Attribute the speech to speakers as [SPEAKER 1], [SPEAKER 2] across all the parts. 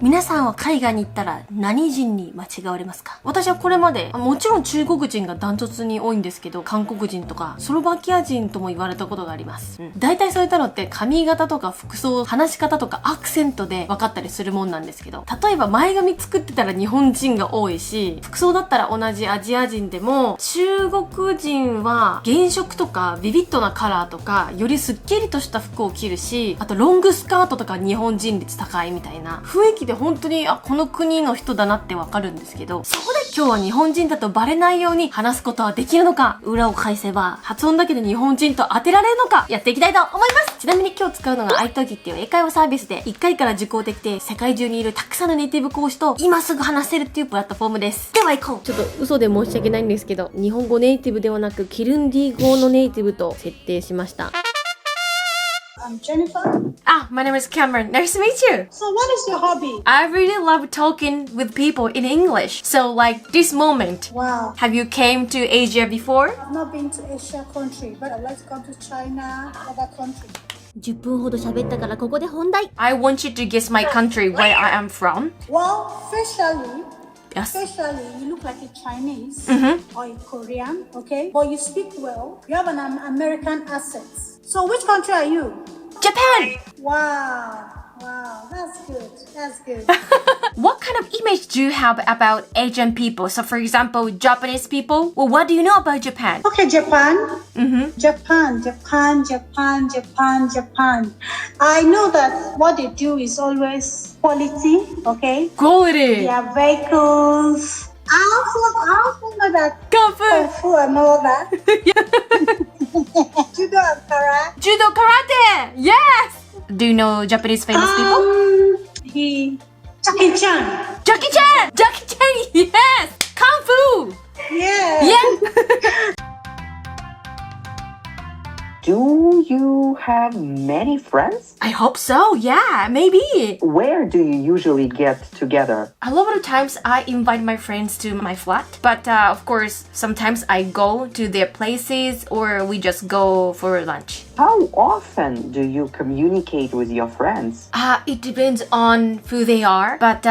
[SPEAKER 1] 皆さんは海外に行ったら何人に間違われますか？私はこれまで、もちろん中国人がダントツに多いんですけど、韓国人とかスロバキア人とも言われたことがあります。大体そういったのって髪型とか服装、話し方とかアクセントで分かったりするもんなんですけど、例えば前髪作ってたら日本人が多いし、服装だったら同じアジア人でも、中国人は原色とかビビッドなカラーとか、よりスッキリとした服を着るし、あとロングスカートとか日本人率高いみたいな雰囲気で本当にこの国の人だなってわかるんですけど、そこで今日は日本人だとバレないように話すことはできるのか、裏を返せば発音だけで日本人と当てられるのか、やっていきたいと思います。ちなみに今日使うのが italki っていう英会話サービスで、1回から受講できて世界中にいるたくさんのネイティブ講師と今すぐ話せるっていうプラットフォームです。では行こう。ちょっと嘘で申し訳ないんですけど、日本語ネイティブではなくキルンディ語のネイティブと設定しました。
[SPEAKER 2] I'm Jennifer.
[SPEAKER 1] My name is Cameron. Nice to meet you.
[SPEAKER 2] So what is your hobby?
[SPEAKER 1] I really love talking with people in English. So like this moment.
[SPEAKER 2] Wow.
[SPEAKER 1] Have you came to Asia before?
[SPEAKER 2] I've not been to Asia country, but I'd like to come to China, other country.
[SPEAKER 1] 10分ほど喋ったからここで本題。I want you to guess my country, where I am from.
[SPEAKER 2] Well, facially,
[SPEAKER 1] Yes.
[SPEAKER 2] you look like a Chinese or a Korean, okay? But you speak well. You have an American accent. So which country are you?
[SPEAKER 1] Japan!
[SPEAKER 2] Wow, that's good.
[SPEAKER 1] What kind of image do you have about Asian people? So for example, Japanese people? Well, what do you know about Japan?
[SPEAKER 2] Okay, Japan. Japan. I know that what they do is always quality, okay?
[SPEAKER 1] Quality!
[SPEAKER 2] Their vehicles. I also know that
[SPEAKER 1] Kung Fu!
[SPEAKER 2] Kung Fu and all that. Judo and karate.
[SPEAKER 1] Judo karate! Yes! Do you know Japanese famous people?
[SPEAKER 2] Jackie Chan.
[SPEAKER 1] Jackie Chan! Jackie Chan! Yes! Kung Fu!
[SPEAKER 2] Yeah.
[SPEAKER 3] Do you have many friends?
[SPEAKER 1] I hope so, yeah, maybe.
[SPEAKER 3] Where do you usually get together?
[SPEAKER 1] A lot of times I invite my friends to my flat, but of course, sometimes I go to their places or we just go for lunch.
[SPEAKER 3] How often do you communicate with your friends?
[SPEAKER 1] It depends on who they are, but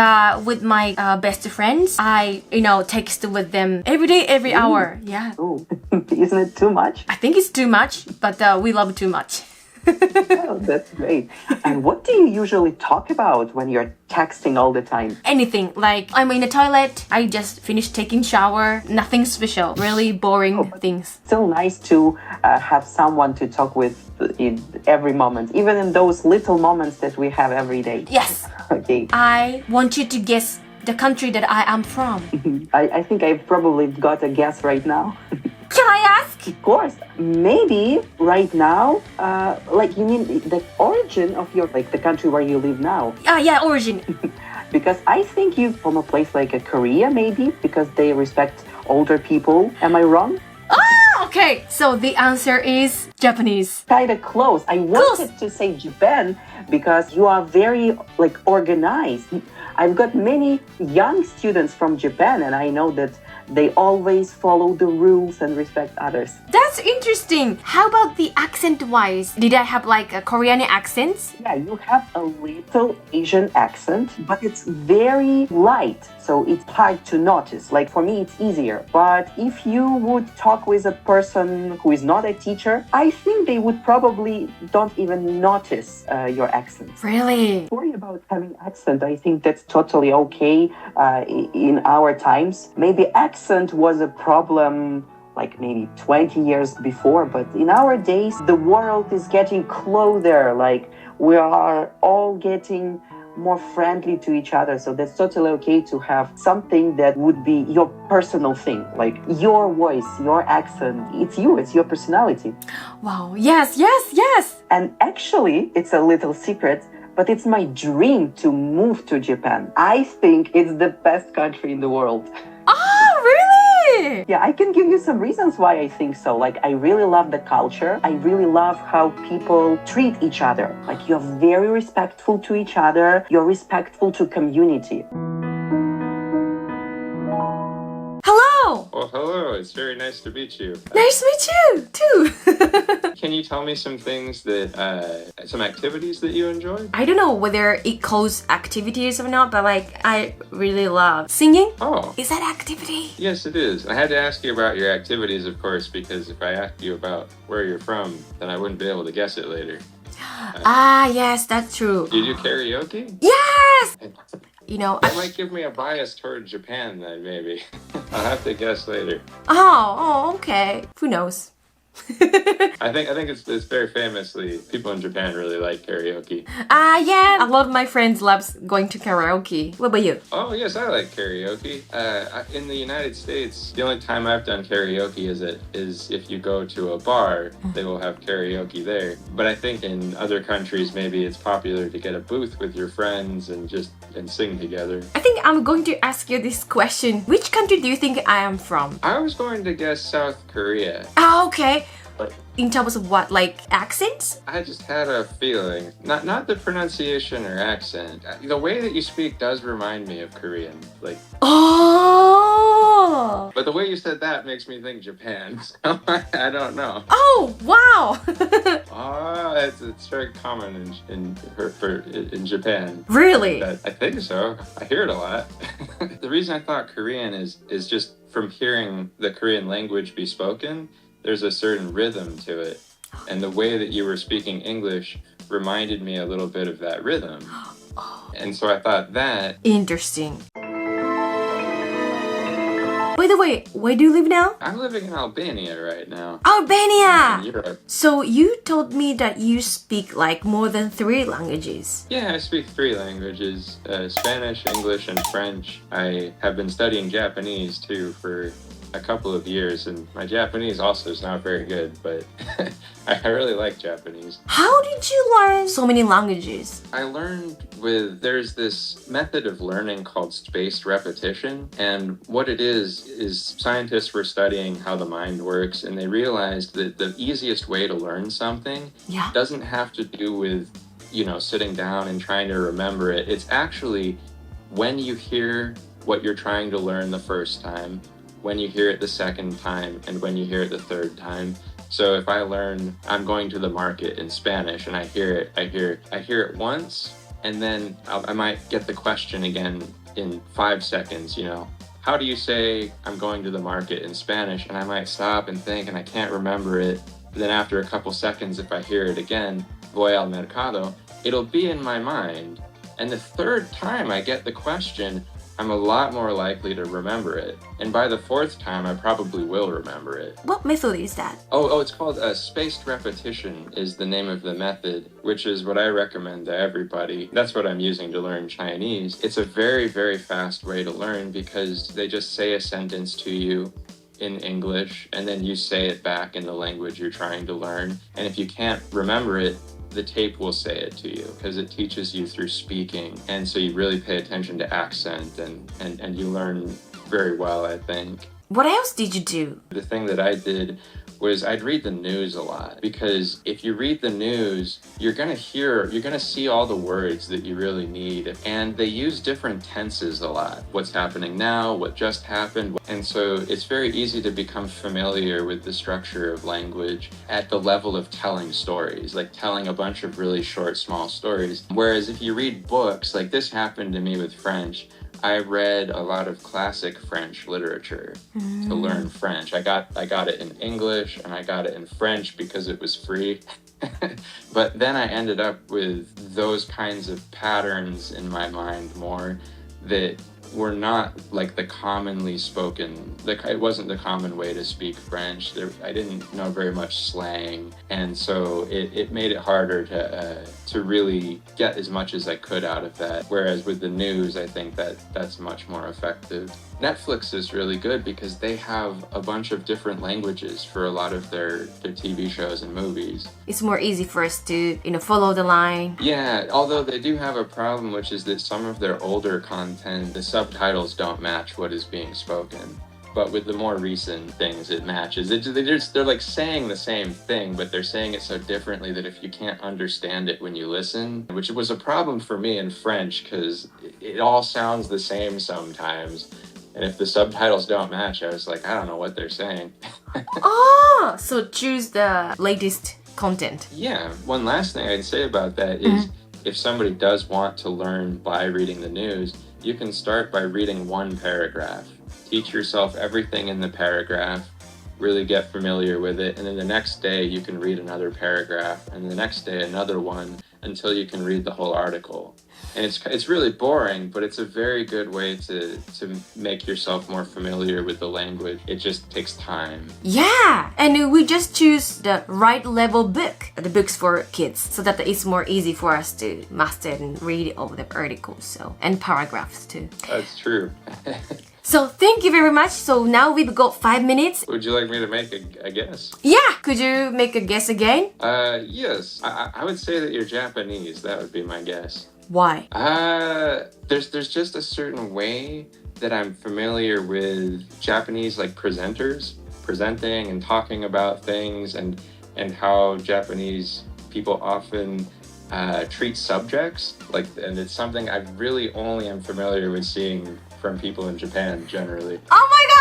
[SPEAKER 1] with my best friends, I, text with them every day, every hour. Yeah.
[SPEAKER 3] Oh, isn't it too much?
[SPEAKER 1] I think it's too much, but we love too much.
[SPEAKER 3] Oh, that's great. And what do you usually talk about when you're texting all the time?
[SPEAKER 1] Anything, like I'm in the toilet, I just finished taking shower, nothing special, really boring things.
[SPEAKER 3] Still nice to have someone to talk with in every moment, even in those little moments that we have every day.
[SPEAKER 1] Yes.
[SPEAKER 3] Okay.
[SPEAKER 1] I want you to guess the country that I am from.
[SPEAKER 3] I think I've probably got a guess right now.
[SPEAKER 1] Can I ask?
[SPEAKER 3] Of course. Maybe right now, you mean the origin of the country where you live now?
[SPEAKER 1] Yeah, origin.
[SPEAKER 3] Because I think you're from a place like Korea, maybe, because they respect older people. Am I wrong?
[SPEAKER 1] Okay, so the answer is Japanese.
[SPEAKER 3] Kind of close. I wanted to say Japan because you are very organized. I've got many young students from Japan and I know that they always follow the rules and respect others.
[SPEAKER 1] That's interesting. How about the accent-wise? Did I have a Korean accent?
[SPEAKER 3] Yeah, you have a little Asian accent, but it's very light, so it's hard to notice. For me, it's easier. But if you would talk with a person who is not a teacher, I think they would probably don't even notice your accent.
[SPEAKER 1] Really?
[SPEAKER 3] Sorry about having accent. I think that's totally okay in our times. Maybe accent was a problem maybe 20 years before, but in our days, the world is getting closer. We are all getting more friendly to each other. So that's totally okay to have something that would be your personal thing, your voice, your accent. It's you, it's your personality.
[SPEAKER 1] Wow, yes.
[SPEAKER 3] And actually, it's a little secret, but it's my dream to move to Japan. I think it's the best country in the world.
[SPEAKER 1] Oh, really?
[SPEAKER 3] Yeah, I can give you some reasons why I think so. I really love the culture. I really love how people treat each other. You're very respectful to each other. You're respectful to community.
[SPEAKER 1] Hello!
[SPEAKER 4] Oh, hello. it's very nice to meet you.
[SPEAKER 1] Nice to meet you, too.
[SPEAKER 4] Can you tell me some things that, some activities that you enjoy?
[SPEAKER 1] I don't know whether it calls activities or not, but like, I really love singing.
[SPEAKER 4] Oh.
[SPEAKER 1] Is that activity?
[SPEAKER 4] Yes, it is. I had to ask you about your activities, of course, because if I asked you about where you're from, then I wouldn't be able to guess it later.
[SPEAKER 1] Yes, that's true.
[SPEAKER 4] Do you do karaoke?
[SPEAKER 1] Yes! You know,
[SPEAKER 4] That might give me a bias toward Japan then, maybe. I'll have to guess later.
[SPEAKER 1] oh, okay. Who knows?
[SPEAKER 4] I think it's very famously, people in Japan really like karaoke.
[SPEAKER 1] Yeah, a lot of my friends loves going to karaoke. What about you?
[SPEAKER 4] Oh, yes, I like karaoke. In the United States, the only time I've done karaoke is if you go to a bar, they will have karaoke there. But I think in other countries, maybe it's popular to get a booth with your friends and sing together.
[SPEAKER 1] I think I'm going to ask you this question. Which country do you think I am from?
[SPEAKER 4] I was going to guess South Korea.
[SPEAKER 1] Okay.
[SPEAKER 4] But
[SPEAKER 1] in terms of what, like accents?
[SPEAKER 4] I just had a feeling, not the pronunciation or accent. The way that you speak does remind me of Korean, like.
[SPEAKER 1] Oh.
[SPEAKER 4] But the way you said that makes me think Japan. So I don't know.
[SPEAKER 1] Oh wow.
[SPEAKER 4] It's very common in Japan.
[SPEAKER 1] Really?
[SPEAKER 4] I think so. I hear it a lot. The reason I thought Korean is just from hearing the Korean language be spoken. There's a certain rhythm to it. And the way that you were speaking English reminded me a little bit of that rhythm. And so I thought that...
[SPEAKER 1] Interesting. By the way, where do you live now?
[SPEAKER 4] I'm living in Albania right now.
[SPEAKER 1] Albania!
[SPEAKER 4] In Europe.
[SPEAKER 1] So you told me that you speak like more than 3 languages.
[SPEAKER 4] Yeah, I speak 3 languages. Spanish, English, and French. I have been studying Japanese too for a couple of years, and my Japanese also is not very good, but I really like Japanese.
[SPEAKER 1] How did you learn so many languages?
[SPEAKER 4] I learned there's this method of learning called spaced repetition, and what it is scientists were studying how the mind works, and they realized that the easiest way to learn something doesn't have to do with, sitting down and trying to remember it. It's actually when you hear what you're trying to learn the first time, when you hear it the second time, and when you hear it the third time. So if I learn I'm going to the market in Spanish and I hear it once, and then I might get the question again in 5 seconds, how do you say I'm going to the market in Spanish? And I might stop and think, and I can't remember it. Then after a couple seconds, if I hear it again, voy al mercado, it'll be in my mind. And the third time I get the question, I'm a lot more likely to remember it. And by the 4th time, I probably will remember it.
[SPEAKER 1] What method is that?
[SPEAKER 4] Oh, it's called spaced repetition is the name of the method, which is what I recommend to everybody. That's what I'm using to learn Chinese. It's a very, very fast way to learn because they just say a sentence to you in English, and then you say it back in the language you're trying to learn. And if you can't remember it, the tape will say it to you because it teaches you through speaking, and so you really pay attention to accent and you learn very well, I think.
[SPEAKER 1] What else did you do?
[SPEAKER 4] The thing that I did was I'd read the news a lot, because if you read the news, you're gonna see all the words that you really need, and they use different tenses a lot. What's happening now, what just happened, and so it's very easy to become familiar with the structure of language at the level of telling stories, like telling a bunch of really short, small stories. Whereas if you read books, like this happened to me with French, I read a lot of classic French literature to learn French. I got it in English and I got it in French because it was free. But then I ended up with those kinds of patterns in my mind more that were not like the commonly spoken, it wasn't the common way to speak French. I didn't know very much slang, and so it made it harder to really get as much as I could out of that. Whereas with the news, I think that's much more effective. Netflix is really good because they have a bunch of different languages for a lot of their TV shows and movies.
[SPEAKER 1] It's more easy for us to, follow the line.
[SPEAKER 4] Yeah, although they do have a problem, which is that some of their older content, the subtitles don't match what is being spoken. But with the more recent things, it matches. They're like saying the same thing, but they're saying it so differently that if you can't understand it when you listen, which was a problem for me in French, because it all sounds the same sometimes. And if the subtitles don't match, I was like, I don't know what they're saying.
[SPEAKER 1] So choose the latest content.
[SPEAKER 4] Yeah, one last thing I'd say about that is if somebody does want to learn by reading the news, you can start by reading one paragraph. Teach yourself everything in the paragraph, really get familiar with it, and then the next day you can read another paragraph, and the next day another one until you can read the whole article. And it's really boring, but it's a very good way to make yourself more familiar with the language. It just takes time.
[SPEAKER 1] Yeah, and we just choose the right level book, the books for kids, so that it's more easy for us to master and read all the articles and paragraphs too.
[SPEAKER 4] That's true.
[SPEAKER 1] So thank you very much. So now we've got 5 minutes.
[SPEAKER 4] Would you like me to make a guess?
[SPEAKER 1] Yeah, could you make a guess again?
[SPEAKER 4] Yes. I would say that you're Japanese. That would be my guess.
[SPEAKER 1] Why?
[SPEAKER 4] There's just a certain way that I'm familiar with Japanese like presenters presenting and talking about things and how Japanese people often treat subjects and it's something I really only am familiar with seeing from people in Japan generally.
[SPEAKER 1] Oh my god!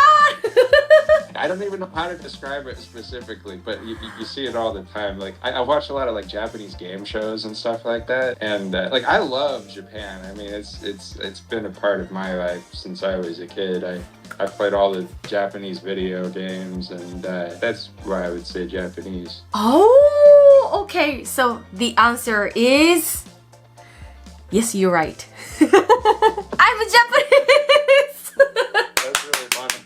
[SPEAKER 4] I don't even know how to describe it specifically, but you see it all the time. Like I watch a lot of like Japanese game shows and stuff like that, and like I love Japan. I mean, it's been a part of my life since I was a kid. I played all the Japanese video games, and that's why I would say Japanese.
[SPEAKER 1] Oh, okay. So the answer is yes, you're right. I'm a Japanese.
[SPEAKER 4] That's really funny.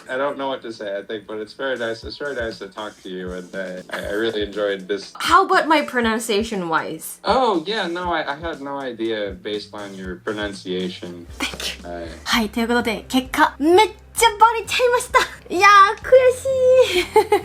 [SPEAKER 4] I don't know what to say, I think, but it's very nice. It's very nice to talk to you, and I really enjoyed this.
[SPEAKER 1] How about my pronunciation wise?
[SPEAKER 4] Oh, yeah, no, I had no idea based on your pronunciation.
[SPEAKER 1] Thank you. はい、ということで、結果、めっちゃバレちゃいました。いやー、悔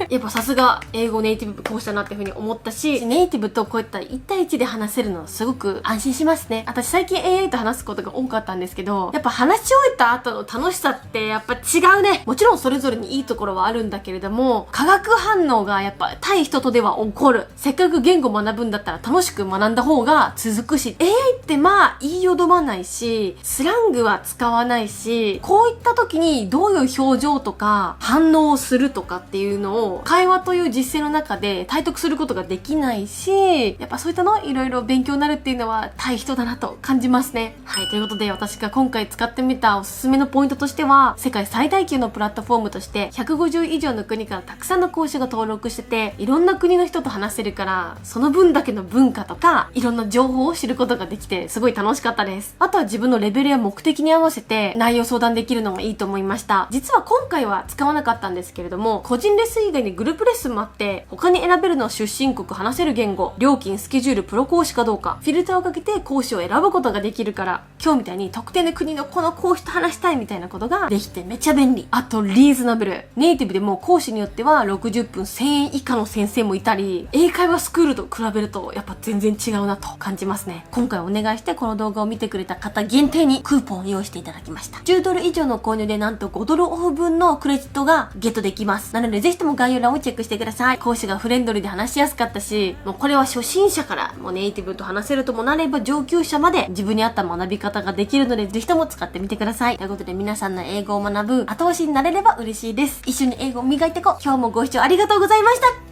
[SPEAKER 1] しい。やっぱさすが英語ネイティブ講師だなっていうふうに思ったし、ネイティブとこういった1対1で話せるのすごく安心しますね。私最近 AI と話すことが多かったんですけど、やっぱ話し終えた後の楽しさってやっぱ違うね。もちろんそれぞれにいいところはあるんだけれども、化学反応がやっぱ対人とでは起こる。せっかく言語学ぶんだったら楽しく学んだ方が続くし、AI ってまあ言いよどまないし、スラングは使わないし、こういった時にどういう表情とか反応をするとかっていうのを会話という実践の中で体得することができないし、やっぱそういったのいろいろ勉強になるっていうのは対人だなと感じますね。はい、ということで私が今回使ってみたおすすめのポイントとしては、世界最大級のプラットフォームとして150以上の国からたくさんの講師が登録してて、いろんな国の人と話せるから、その分だけの文化とかいろんな情報を知ることができてすごい楽しかったです。あとは自分のレベルや目的に合わせて内容相談できるのもいいと思いました。実は今回は使わなかったんですけれども、個人レッスン以外にグループレッスンもあって、他に選べるのは出身国、話せる言語、料金、スケジュール、プロ講師かどうか、フィルターをかけて講師を選ぶことができるから、今日みたいに特定の国のこの講師と話したいみたいなことができてめっちゃ便利。あとリーズナブル。ネイティブでも講師によっては60分1000円以下の先生もいたり、英会話スクールと比べるとやっぱ全然違うなと感じますね。今回お願いしてこの動画を見てくれた方限定にクーポンを用意していただきました。10ドル以上の購入でなんと5ドルオフ分のクレジットがゲットできます。なのでぜひとも概要欄をチェックしてください。講師がフレンドリーで話しやすかったし、もうこれは初心者からもうネイティブと話せるともなれば上級者まで自分に合った学び方ができるのでぜひとも使ってみてください。ということで皆さんの英語を学ぶ後押しになれれば嬉しいです。一緒に英語を磨いていこう。今日もご視聴ありがとうございました。